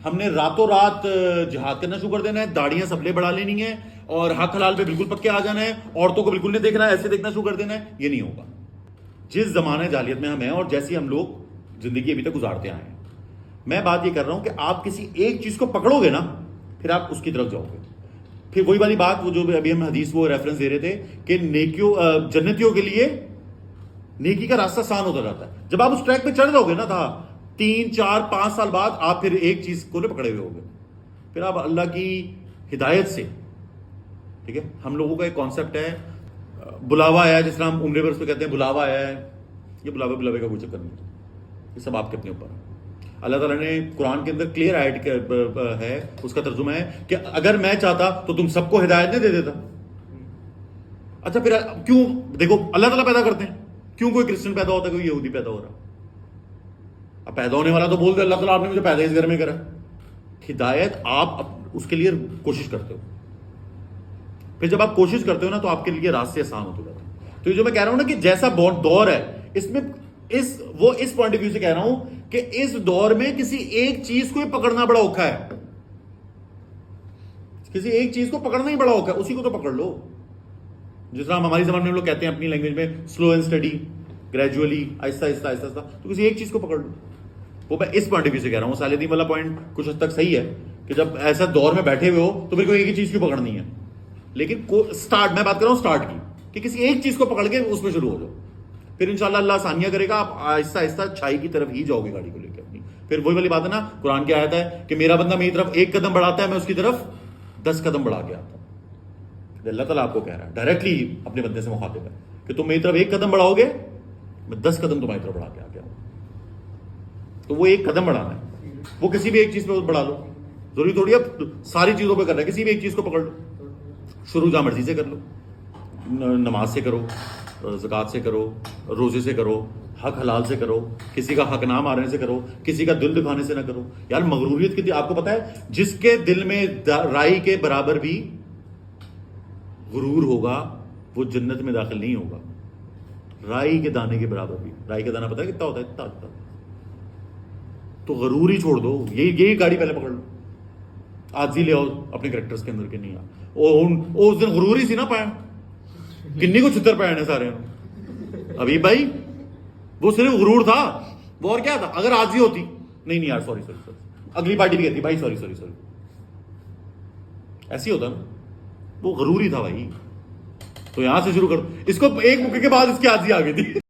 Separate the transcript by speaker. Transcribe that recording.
Speaker 1: ہم نے راتوں رات جہاد کرنا شروع کر دینا ہے, داڑیاں سبلے بڑھا لینی ہے, اور حق حلال پہ بالکل پکے آ جانا ہے, عورتوں کو بالکل نہیں دیکھنا ہے, ایسے دیکھنا شروع کر دینا ہے. یہ نہیں ہوگا. جس زمانے جاہلیت میں ہم ہیں اور جیسی ہم لوگ زندگی ابھی تک گزارتے آئے ہیں, میں بات یہ کر رہا ہوں کہ آپ کسی ایک چیز کو پکڑو گے نا, پھر آپ اس کی طرف جاؤ گے. پھر وہی والی بات, وہ جو ابھی ہم حدیث وہ ریفرنس دے رہے تھے کہ نیکیوں جنتیوں کے لیے نیکی کا راستہ آسان ہوتا جاتا ہے. جب آپ اس ٹریک پہ چڑھ جاؤ گے نا, تھا 3 4 5 سال بعد آپ پھر ایک چیز کو پکڑے ہوئے ہوگے, پھر آپ اللہ کی ہدایت سے. ٹھیک ہے, ہم لوگوں کا ایک کانسیپٹ ہے, بلاوا آیا ہے, جس طرح ہم عمرے پر اس پہ کہتے ہیں بلاوا آیا ہے. یہ بلاوے کا کوئی چکر نہیں, یہ سب آپ کے اپنے اوپر ہے. اللہ تعالیٰ نے قرآن کے اندر کلیئر آیت ہے, اس کا ترجمہ ہے کہ اگر میں چاہتا تو تم سب کو ہدایت نہیں دے دیتا. اچھا پھر کیوں, دیکھو اللہ تعالیٰ پیدا کرتے ہیں, کیوں کوئی کرسچن پیدا ہوتا ہے, کوئی یہودی پیدا ہو رہا. اب پیدا ہونے والا تو بول دے اللہ تعالیٰ آپ نے مجھے پیدا اس گھر میں کرا. ہدایت آپ اس کے لیے کوشش کرتے ہو, پھر جب آپ کوشش کرتے ہو نا تو آپ کے لیے راستے آسان ہوتے جاتے ہیں. تو یہ جو میں کہہ رہا ہوں نا کہ جیسا دور ہے, اس میں اس پوائنٹ آف ویو سے کہہ رہا ہوں کہ اس دور میں کسی ایک چیز کو ہی پکڑنا بڑا اوکھا ہے. کسی ایک چیز کو پکڑنا ہی بڑا اوکھا ہے, اسی کو تو پکڑ لو. جس طرح ہماری زبان میں ہم لوگ کہتے ہیں اپنی لینگویج میں سلو اینڈ اسٹڈی, گریجولی, آہستہ آہستہ آہستہ آہستہ, تو کسی ایک چیز کو پکڑ لو. وہ میں اس پوائنٹ آف ویو سے کہہ رہا ہوں. صالحین والا پوائنٹ کچھ حد تک صحیح ہے کہ جب ایسا دور میں بیٹھے ہوئے ہو تو پھر کوئی ایک ہی چیز کیوں پکڑنی ہے. لیکن اسٹارٹ, میں بات کر رہا ہوں اسٹارٹ کی, کہ کسی ایک چیز کو پکڑ کے اس میں شروع ہو جاؤ. پھر انشاءاللہ اللہ آسانیاں کرے گا, آپ آہستہ آہستہ چھائی کی طرف ہی جاؤ گے گاڑی کو لے کے اپنی. پھر وہی والی بات ہے نا, قرآن کی آیت ہے کہ میرا بندہ میری طرف 1 قدم بڑھاتا ہے, میں اس کی طرف 10 قدم بڑھا کے آتا ہوں. اللہ تعالیٰ آپ کو کہہ رہا ہے ڈائریکٹلی اپنے بندے سے مخاطب ہے کہ تم میری طرف 1 قدم بڑھاؤ گے, میں 10 قدم تمہاری طرف بڑھا کے آ گیا ہوں. تو وہ 1 قدم بڑھانا ہے, وہ کسی بھی ایک چیز پہ بڑھا لو. ضروری تھوڑی اب ساری چیزوں پہ کرنا ہے, کسی بھی ایک چیز کو پکڑ لو. شروع جہاں مرضی سے کر لو, نماز سے کرو, زکوٰۃ سے کرو, روزے سے کرو, حق حلال سے کرو, کسی کا حق نہ مارنے سے کرو, کسی کا دل دکھانے سے نہ کرو. یار مغروریت کتنی, آپ کو پتا ہے جس کے دل میں رائی کے برابر بھی غرور ہوگا وہ جنت میں داخل نہیں ہوگا. رائی کے دانے کے برابر بھی, رائی کا دانہ پتا ہے کتنا ہوتا ہے, اتنا. تو غرور ہی چھوڑ دو, یہی گاڑی پہلے پکڑ لو. آجزی لے آؤ اپنے کریکٹرز کے اندر کے, نہیں اس دن غرور ہی سی نا پایا, کنی کو چھتر پایا نے سارے. ابھی بھائی وہ صرف غرور تھا, وہ اور کیا تھا. اگر آجزی ہوتی, نہیں یار سوری, اگلی پارٹی بھی کہتی بھائی سوری, ایسی ہوتا نا, وہ غرور ہی تھا بھائی. تو یہاں سے شروع کرو اس کو, ایک موقع کے بعد اس کی آجزی آ گئی تھی.